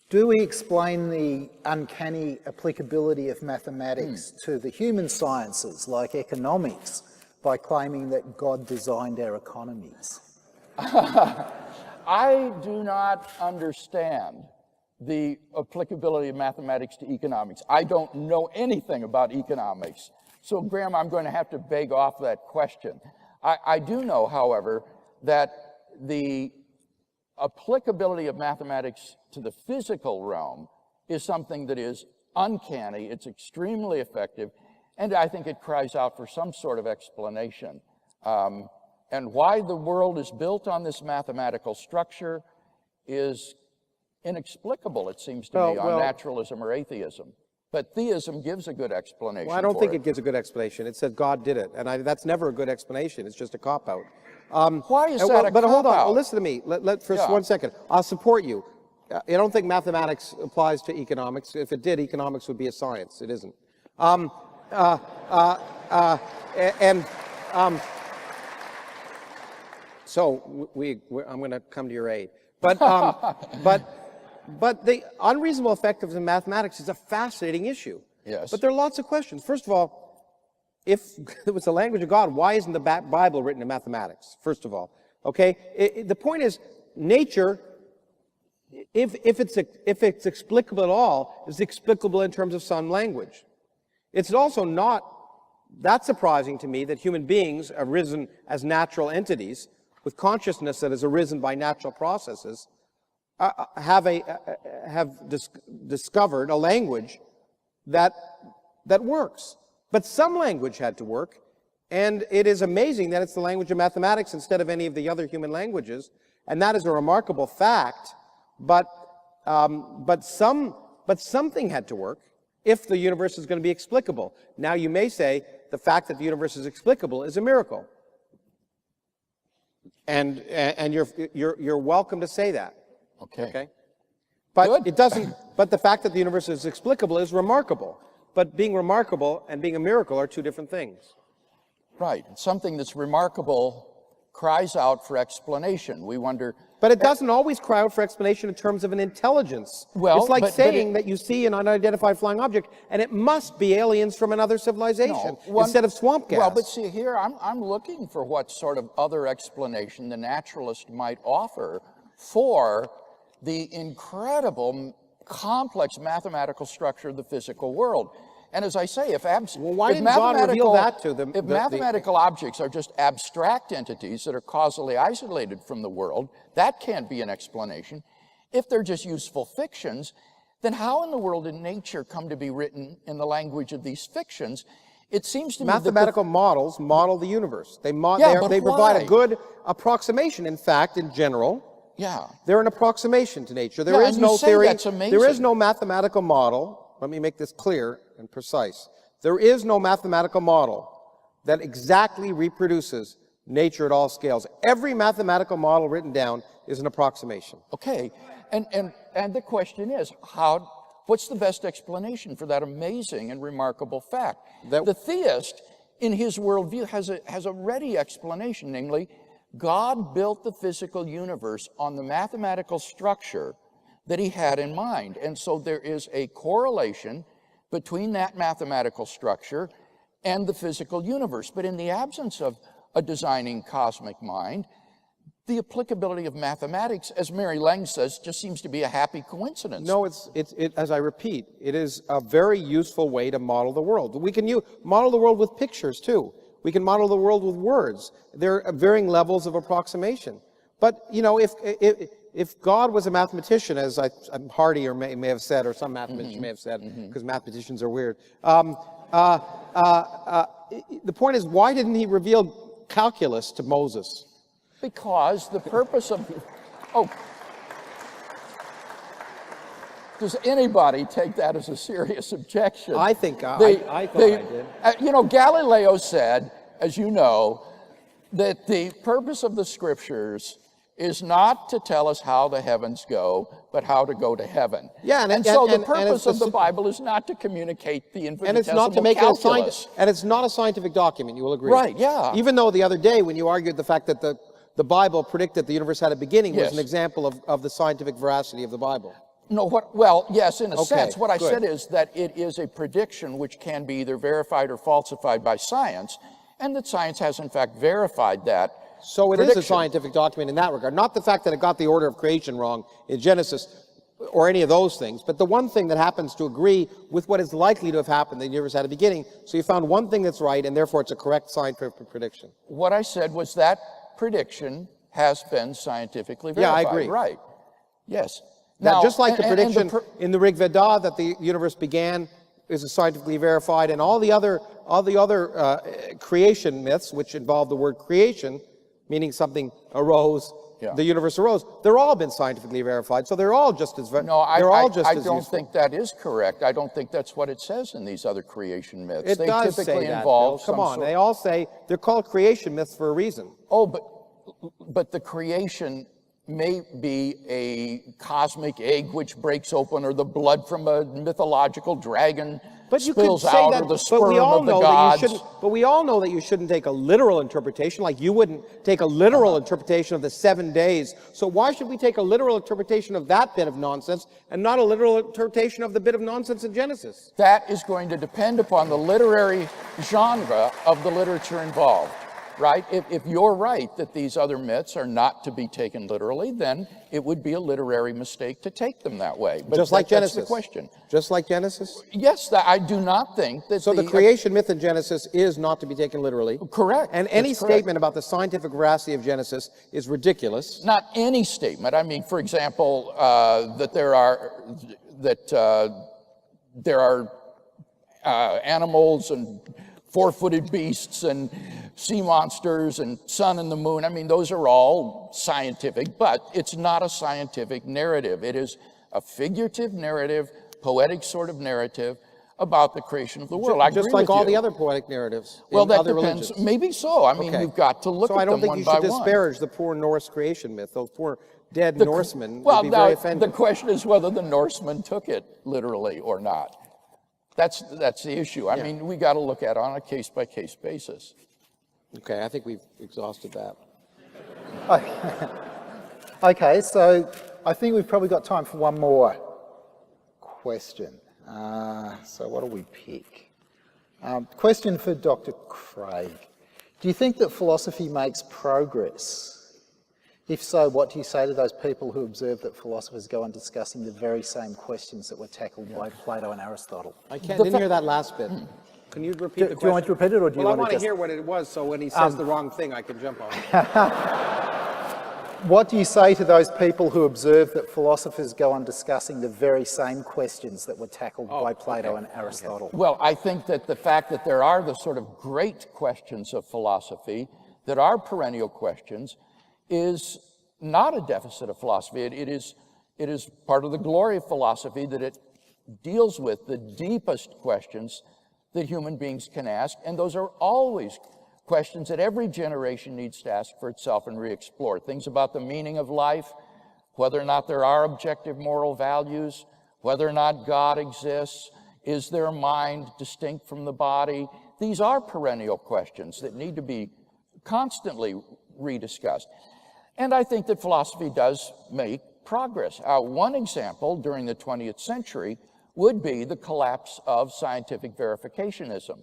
Do we explain the uncanny applicability of mathematics to the human sciences, like economics, by claiming that God designed our economies? I do not understand the applicability of mathematics to economics. I don't know anything about economics. So, Graham, I'm going to have to beg off that question. I do know, however, that the applicability of mathematics to the physical realm is something that is uncanny, it's extremely effective, and I think it cries out for some sort of explanation. And why the world is built on this mathematical structure is inexplicable, it seems to me, on naturalism or atheism. But theism gives a good explanation. Well, I don't think it gives a good explanation. It says God did it, and that's never a good explanation. It's just a cop-out. Why is that a cop-out? But hold on. Well, listen to me. For 1 second. I'll support you. I don't think mathematics applies to economics. If it did, economics would be a science. It isn't. So I'm going to come to your aid. But the unreasonable effectiveness in mathematics is a fascinating issue. Yes. But there are lots of questions. First of all, if it was the language of God, why isn't the Bible written in mathematics? First of all, okay. The point is, nature, if it's explicable at all, is explicable in terms of some language. It's also not that surprising to me that human beings, arisen as natural entities with consciousness that has arisen by natural processes, have discovered a language that works. But some language had to work, and it is amazing that it's the language of mathematics instead of any of the other human languages, and that is a remarkable fact. But something had to work if the universe is going to be explicable. Now you may say the fact that the universe is explicable is a miracle, and you're welcome to say that. Okay. But Good. it doesn't. But the fact that the universe is explicable is remarkable. But being remarkable and being a miracle are two different things. Right. Something that's remarkable cries out for explanation. We wonder... But it doesn't always cry out for explanation in terms of an intelligence. Well, it's like saying that you see an unidentified flying object and it must be aliens from another civilization instead of swamp gas. Well, but see here, I'm looking for what sort of other explanation the naturalist might offer for the incredible, complex mathematical structure of the physical world. And as I say, if mathematical objects are just abstract entities that are causally isolated from the world, that can't be an explanation. If they're just useful fictions, then how in the world did nature come to be written in the language of these fictions? It seems to me mathematical models model the universe. They provide a good approximation. In fact, in general, Yeah. They're an approximation to nature. There Yeah, is and you no say theory. that's amazing. There is no mathematical model. Let me make this clear and precise. There is no mathematical model that exactly reproduces nature at all scales. Every mathematical model written down is an approximation. Okay, and the question is, what's the best explanation for that amazing and remarkable fact? The theist, in his worldview, has a ready explanation, namely, God built the physical universe on the mathematical structure that he had in mind. And so there is a correlation between that mathematical structure and the physical universe. But in the absence of a designing cosmic mind, the applicability of mathematics, as Mary Lang says, just seems to be a happy coincidence. No, as I repeat, it is a very useful way to model the world. We can model the world with pictures too. We can model the world with words. There are varying levels of approximation. But, you know, if God was a mathematician, as Hardy may have said, or some mathematician may have said, because mathematicians are weird. The point is, why didn't he reveal calculus to Moses? Because the purpose of... Does anybody take that as a serious objection? I think I thought I did. You know, Galileo said, as you know, that the purpose of the scriptures is not to tell us how the heavens go, but how to go to heaven. Yeah, and so the purpose of the Bible is not to communicate the infinitesimal and it's not to make calculus. And it's not a scientific document, you will agree. Right, yeah. Even though the other day when you argued the fact that the Bible predicted the universe had a beginning was an example of the scientific veracity of the Bible. No, well, yes, in a sense. What I good. said is that it is a prediction which can be either verified or falsified by science, and that science has in fact verified that. So it is a scientific document in that regard. Not the fact that it got the order of creation wrong in Genesis or any of those things, but the one thing that happens to agree with what is likely to have happened, the universe had a beginning. So you found one thing that's right, and therefore it's a correct scientific prediction. What I said was that prediction has been scientifically verified. Yeah, I agree. Right. Yes. Now, just like the prediction in the Rig Veda that the universe began is scientifically verified, and all the other creation myths, which involve the word creation, meaning something arose, the universe arose, they're all been scientifically verified, so they're all just as No, I don't think that is correct. I don't think that's what it says in these other creation myths. They does typically say that, involve Bill. Come on, they all say they're called creation myths for a reason. Oh, but the creation may be a cosmic egg which breaks open, or the blood from a mythological dragon spills out, or the sperm of the gods. But we all know that you shouldn't take a literal interpretation, like you wouldn't take a literal interpretation of the 7 days. So why should we take a literal interpretation of that bit of nonsense and not a literal interpretation of the bit of nonsense in Genesis? That is going to depend upon the literary genre of the literature involved. Right? If you're right that these other myths are not to be taken literally, then it would be a literary mistake to take them that way. But just like Genesis. That's the question. Just like Genesis? Yes, I do not think that. So the creation myth in Genesis is not to be taken literally. Correct. And any statement about the scientific veracity of Genesis is ridiculous. Not any statement. I mean, for example, that there are animals and four-footed beasts and sea monsters and sun and the moon. I mean, those are all scientific, but it's not a scientific narrative. It is a figurative narrative, poetic sort of narrative about the creation of the world. Just like all the other poetic narratives well, in that other depends. religions. Maybe so. I mean, you've got to look at them one by one. So I don't think you should disparage the poor Norse creation myth. Those poor dead Norsemen would be very offended. The question is whether the Norsemen took it literally or not. That's the issue. I mean, we got to look at it on a case-by-case basis. Okay, I think we've exhausted that. Okay, so I think we've probably got time for one more question. So what do we pick? Question for Dr. Craig. Do you think that philosophy makes progress? If so, what do you say to those people who observe that philosophers go on discussing the very same questions that were tackled by Plato and Aristotle? I didn't hear that last bit. Can you repeat the question? Do you want to repeat it, or do you want to I want to hear what it was, so when he says the wrong thing, I can jump on it. What do you say to those people who observe that philosophers go on discussing the very same questions that were tackled by Plato and Aristotle? Okay. Well, I think that the fact that there are the sort of great questions of philosophy that are perennial questions is not a deficit of philosophy. It is part of the glory of philosophy that it deals with the deepest questions that human beings can ask, and those are always questions that every generation needs to ask for itself and re-explore. Things about the meaning of life, whether or not there are objective moral values, whether or not God exists, is there a mind distinct from the body? These are perennial questions that need to be constantly rediscussed. And I think that philosophy does make progress. One example during the 20th century would be the collapse of scientific verificationism.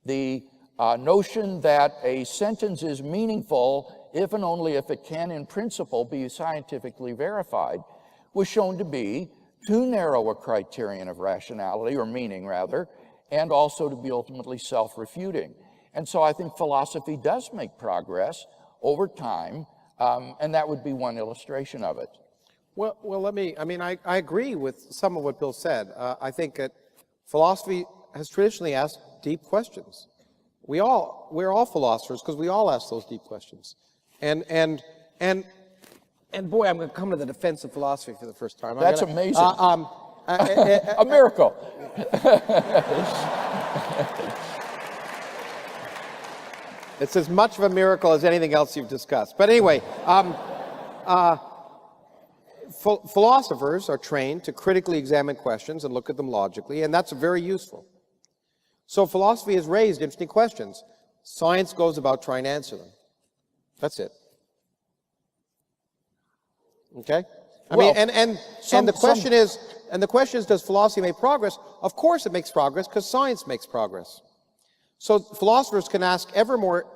The notion that a sentence is meaningful if and only if it can, in principle, be scientifically verified, was shown to be too narrow a criterion of rationality, or meaning rather, and also to be ultimately self-refuting. And so I think philosophy does make progress over time, and that would be one illustration of it. Well, I agree with some of what Bill said. I think that philosophy has traditionally asked deep questions. We're all philosophers because we all ask those deep questions. And boy, I'm going to come to the defense of philosophy for the first time. That's amazing. A miracle. It's as much of a miracle as anything else you've discussed. But anyway, philosophers are trained to critically examine questions and look at them logically, and that's very useful. So philosophy has raised interesting questions. Science goes about trying to answer them. That's it. Okay? The question is, does philosophy make progress? Of course it makes progress, because science makes progress. So philosophers can ask ever more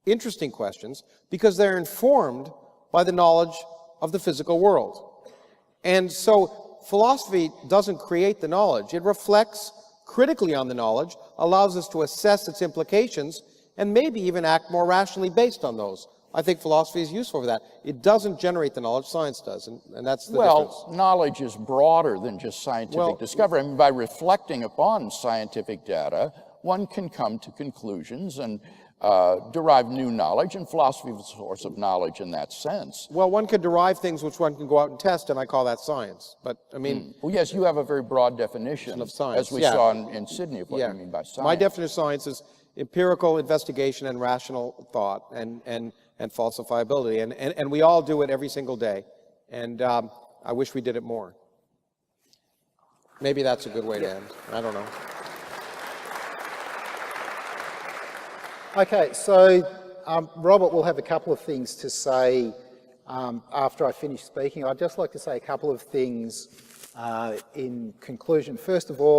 interesting questions because they're informed by the knowledge of the physical world. And so philosophy doesn't create the knowledge. It reflects critically on the knowledge, allows us to assess its implications, and maybe even act more rationally based on those. I think philosophy is useful for that. It doesn't generate the knowledge, science does, and that's the difference. Well, knowledge is broader than just scientific discovery. I mean, by reflecting upon scientific data, one can come to conclusions and derive new knowledge, and philosophy is a source of knowledge in that sense. Well, one can derive things which one can go out and test, and I call that science. But, I mean... Well, yes, you have a very broad definition of science, as we saw in Sydney, of what you mean by science. My definition of science is empirical investigation and rational thought and falsifiability. And we all do it every single day. And I wish we did it more. Maybe that's a good way to end. I don't know. Okay, so Robert will have a couple of things to say after I finish speaking. I'd just like to say a couple of things in conclusion. First of all,